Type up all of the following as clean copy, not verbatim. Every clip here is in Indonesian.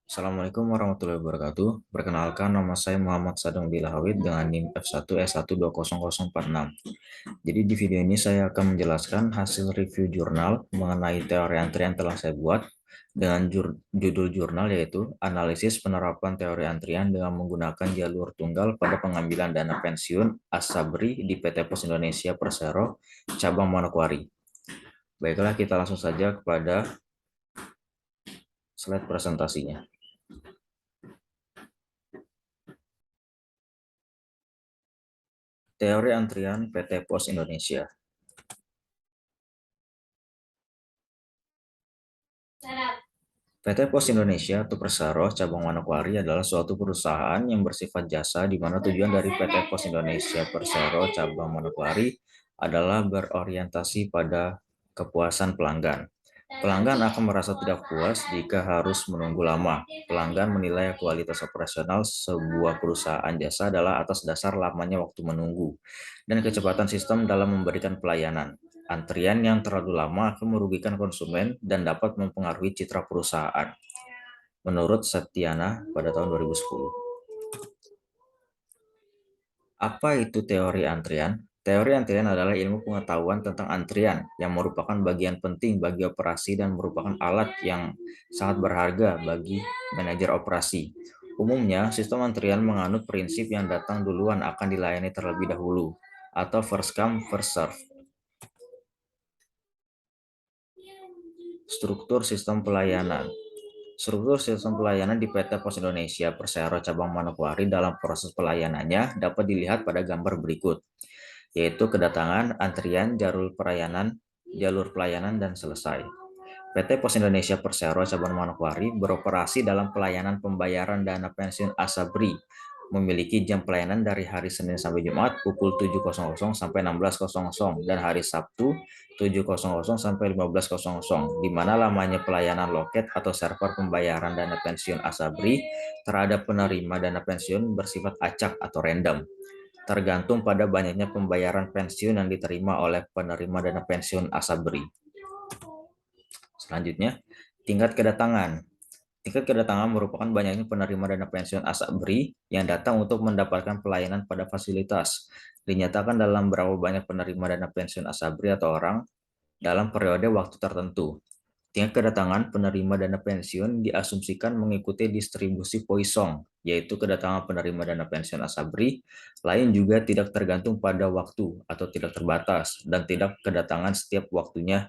Assalamualaikum warahmatullahi wabarakatuh. Perkenalkan, nama saya Muhammad Sadong Dilahawid dengan NIM F1S1200046. Jadi di video ini saya akan menjelaskan hasil review jurnal mengenai teori antrian telah saya buat dengan judul jurnal yaitu Analisis Penerapan Teori Antrian dengan menggunakan jalur tunggal pada pengambilan dana pensiun Asabri di PT Pos Indonesia Persero, cabang Manokwari. Baiklah, kita langsung saja kepada slide presentasinya. Teori antrian PT Pos Indonesia. PT Pos Indonesia atau Persero cabang Manokwari adalah suatu perusahaan yang bersifat jasa di mana tujuan dari PT Pos Indonesia Persero cabang Manokwari adalah berorientasi pada kepuasan pelanggan. Pelanggan akan merasa tidak puas jika harus menunggu lama. Pelanggan menilai kualitas operasional sebuah perusahaan jasa adalah atas dasar lamanya waktu menunggu dan kecepatan sistem dalam memberikan pelayanan. Antrian yang terlalu lama akan merugikan konsumen dan dapat mempengaruhi citra perusahaan. Menurut Setiana pada tahun 2010. Apa itu teori antrian? Teori antrian adalah ilmu pengetahuan tentang antrian yang merupakan bagian penting bagi operasi dan merupakan alat yang sangat berharga bagi manajer operasi. Umumnya, sistem antrian menganut prinsip yang datang duluan akan dilayani terlebih dahulu atau first come, first serve. Struktur sistem pelayanan. Struktur sistem pelayanan di PT Pos Indonesia Persero cabang Manokwari dalam proses pelayanannya dapat dilihat pada gambar berikut, yaitu kedatangan, antrian, jalur pelayanan, dan selesai. PT Pos Indonesia Persero cabang Manokwari beroperasi dalam pelayanan pembayaran dana pensiun Asabri, memiliki jam pelayanan dari hari Senin sampai Jumat pukul 7.00 sampai 16.00 dan hari Sabtu 7.00 sampai 15.00, di mana lamanya pelayanan loket atau server pembayaran dana pensiun Asabri terhadap penerima dana pensiun bersifat acak atau random, tergantung pada banyaknya pembayaran pensiun yang diterima oleh penerima dana pensiun Asabri. Selanjutnya, tingkat kedatangan. Tingkat kedatangan merupakan banyaknya penerima dana pensiun Asabri yang datang untuk mendapatkan pelayanan pada fasilitas. Dinyatakan dalam berapa banyak penerima dana pensiun Asabri atau orang dalam periode waktu tertentu. Tingkat kedatangan penerima dana pensiun diasumsikan mengikuti distribusi Poisson, yaitu kedatangan penerima dana pensiun Asabri lain juga tidak tergantung pada waktu atau tidak terbatas, dan tidak kedatangan setiap waktunya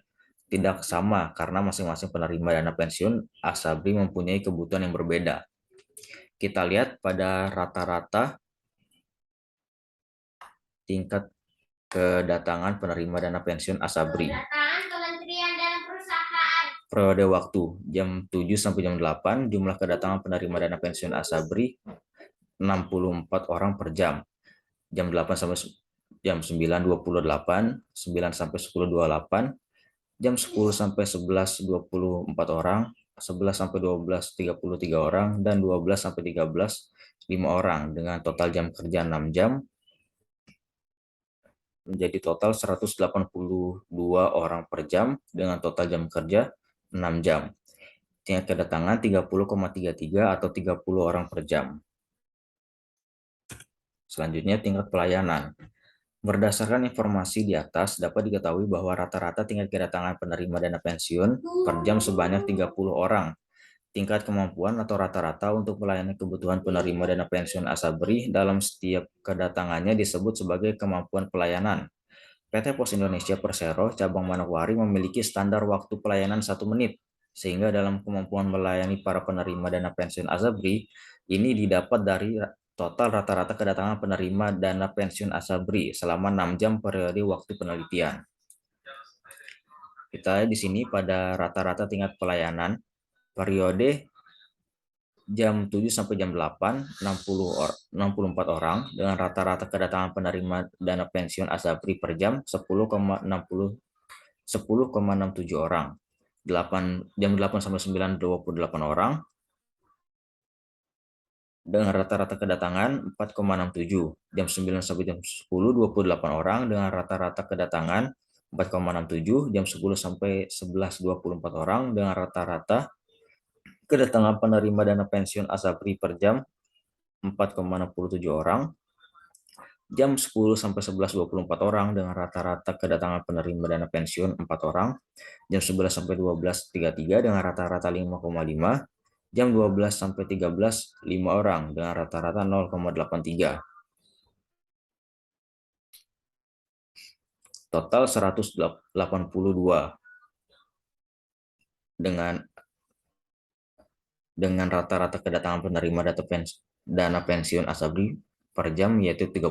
tidak sama karena masing-masing penerima dana pensiun Asabri mempunyai kebutuhan yang berbeda. Kita lihat pada rata-rata tingkat kedatangan penerima dana pensiun Asabri. Periode waktu jam 7 sampai jam 8, jumlah kedatangan penerima dana pensiun Asabri 64 orang per jam. Jam 8 sampai jam 9 28, 9 sampai 10 28, jam 10 sampai 11 24 orang, 11 sampai 12 33 orang, dan 12 sampai 13 5 orang dengan total jam kerja 6 jam menjadi total 182 orang per jam dengan total jam kerja 6 jam. Tingkat kedatangan 30,33 atau 30 orang per jam. Selanjutnya tingkat pelayanan. Berdasarkan informasi di atas, dapat diketahui bahwa rata-rata tingkat kedatangan penerima dana pensiun per jam sebanyak 30 orang. Tingkat kemampuan atau rata-rata untuk melayani kebutuhan penerima dana pensiun Asabri dalam setiap kedatangannya disebut sebagai kemampuan pelayanan. PT Pos Indonesia Persero cabang Manokwari memiliki standar waktu pelayanan 1 menit, sehingga dalam kemampuan melayani para penerima dana pensiun Asabri ini didapat dari total rata-rata kedatangan penerima dana pensiun Asabri selama 6 jam periode waktu penelitian. Kita lihat di sini pada rata-rata tingkat pelayanan periode jam 7 sampai jam 8, 64 orang dengan rata-rata kedatangan penerima dana pensiun Asabri per jam 10,67 orang. Jam 8 sampai 9 28 orang dengan rata-rata kedatangan 4,67. Jam 9 sampai jam 10 28 orang dengan rata-rata kedatangan 4,67. Jam 10 sampai 11 24 orang dengan rata-rata Kedatangan penerima dana pensiun Asabri per jam 4,67 orang, jam 10 sampai 11.24 orang dengan rata-rata kedatangan penerima dana pensiun 4 orang, jam 11 sampai 12.33 dengan rata-rata 5,5, jam 12 sampai 13 5 orang dengan rata-rata 0,83. Total 182 dengan rata-rata kedatangan penerima dana pensiun Asabri per jam yaitu 32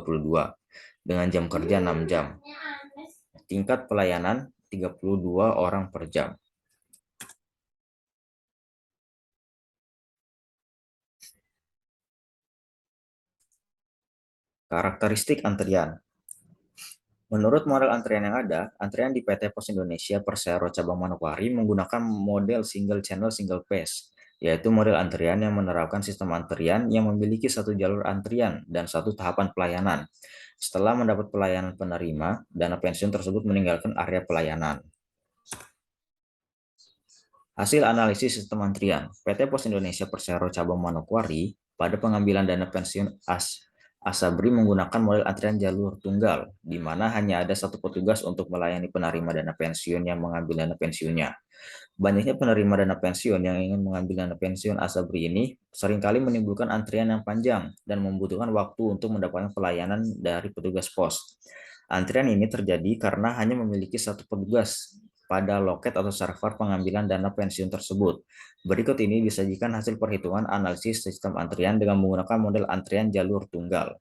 dengan jam kerja 6 jam. Tingkat pelayanan 32 orang per jam. Karakteristik antrian. Menurut model antrian yang ada, antrian di PT Pos Indonesia Persero Cabang Manokwari menggunakan model single channel single phase, yaitu model antrian yang menerapkan sistem antrian yang memiliki satu jalur antrian dan satu tahapan pelayanan. Setelah mendapat pelayanan penerima, dana pensiun tersebut meninggalkan area pelayanan. Hasil analisis sistem antrian, PT Pos Indonesia Persero Cabang Manokwari pada pengambilan dana pensiun Asabri menggunakan model antrian jalur tunggal, di mana hanya ada satu petugas untuk melayani penerima dana pensiun yang mengambil dana pensiunnya. Banyaknya penerima dana pensiun yang ingin mengambil dana pensiun Asabri ini seringkali menimbulkan antrian yang panjang dan membutuhkan waktu untuk mendapatkan pelayanan dari petugas pos. Antrian ini terjadi karena hanya memiliki satu petugas pada loket atau server pengambilan dana pensiun tersebut. Berikut ini disajikan hasil perhitungan analisis sistem antrian dengan menggunakan model antrian jalur tunggal.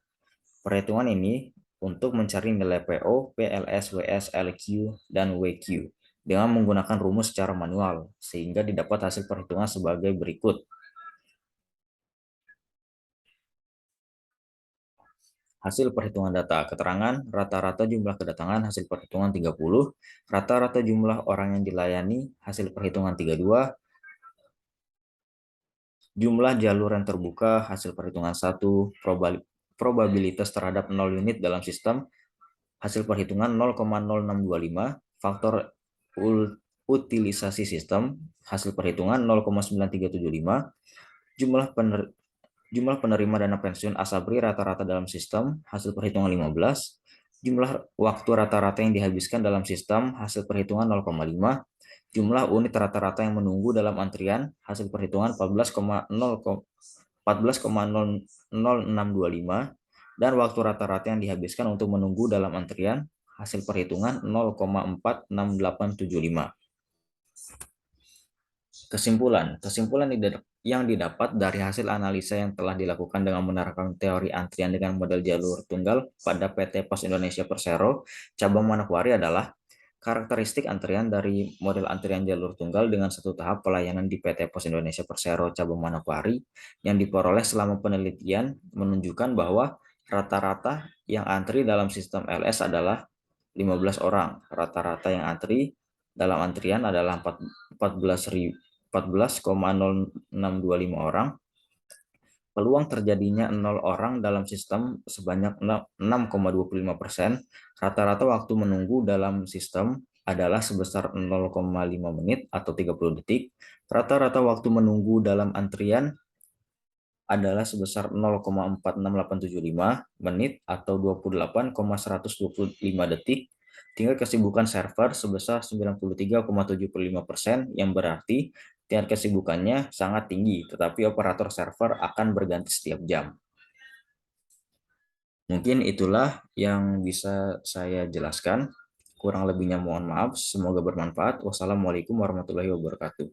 Perhitungan ini untuk mencari nilai PO, PLS, WS, LQ, dan WQ dengan menggunakan rumus secara manual, sehingga didapat hasil perhitungan sebagai berikut. Hasil perhitungan data, keterangan, rata-rata jumlah kedatangan, hasil perhitungan 30, rata-rata jumlah orang yang dilayani, hasil perhitungan 32, jumlah jalur yang terbuka, hasil perhitungan 1, probabilitas terhadap 0 unit dalam sistem, hasil perhitungan 0,0625, faktor utilisasi sistem, hasil perhitungan 0,9375, jumlah penerima dana pensiun Asabri rata-rata dalam sistem, hasil perhitungan 15, jumlah waktu rata-rata yang dihabiskan dalam sistem, hasil perhitungan 0,5, jumlah unit rata-rata yang menunggu dalam antrian, hasil perhitungan 14,0625, dan waktu rata-rata yang dihabiskan untuk menunggu dalam antrian, hasil perhitungan 0,46875. Kesimpulan yang didapat dari hasil analisa yang telah dilakukan dengan menerapkan teori antrian dengan model jalur tunggal pada PT Pos Indonesia Persero Cabang Manokwari adalah karakteristik antrian dari model antrian jalur tunggal dengan satu tahap pelayanan di PT Pos Indonesia Persero Cabang Manokwari yang diperoleh selama penelitian menunjukkan bahwa rata-rata yang antri dalam sistem LS adalah 15 orang. Rata-rata yang antri dalam antrian adalah 14,0625 orang. Peluang terjadinya 0 orang dalam sistem sebanyak 6,25%. Rata-rata waktu menunggu dalam sistem adalah sebesar 0,5 menit atau 30 detik. Rata-rata waktu menunggu dalam antrian adalah sebesar 0,46875 menit atau 28,125 detik. Tingkat kesibukan server sebesar 93,75% yang berarti tingkat kesibukannya sangat tinggi, tetapi operator server akan berganti setiap jam. Mungkin itulah yang bisa saya jelaskan. Kurang lebihnya mohon maaf. Semoga bermanfaat. Wassalamualaikum warahmatullahi wabarakatuh.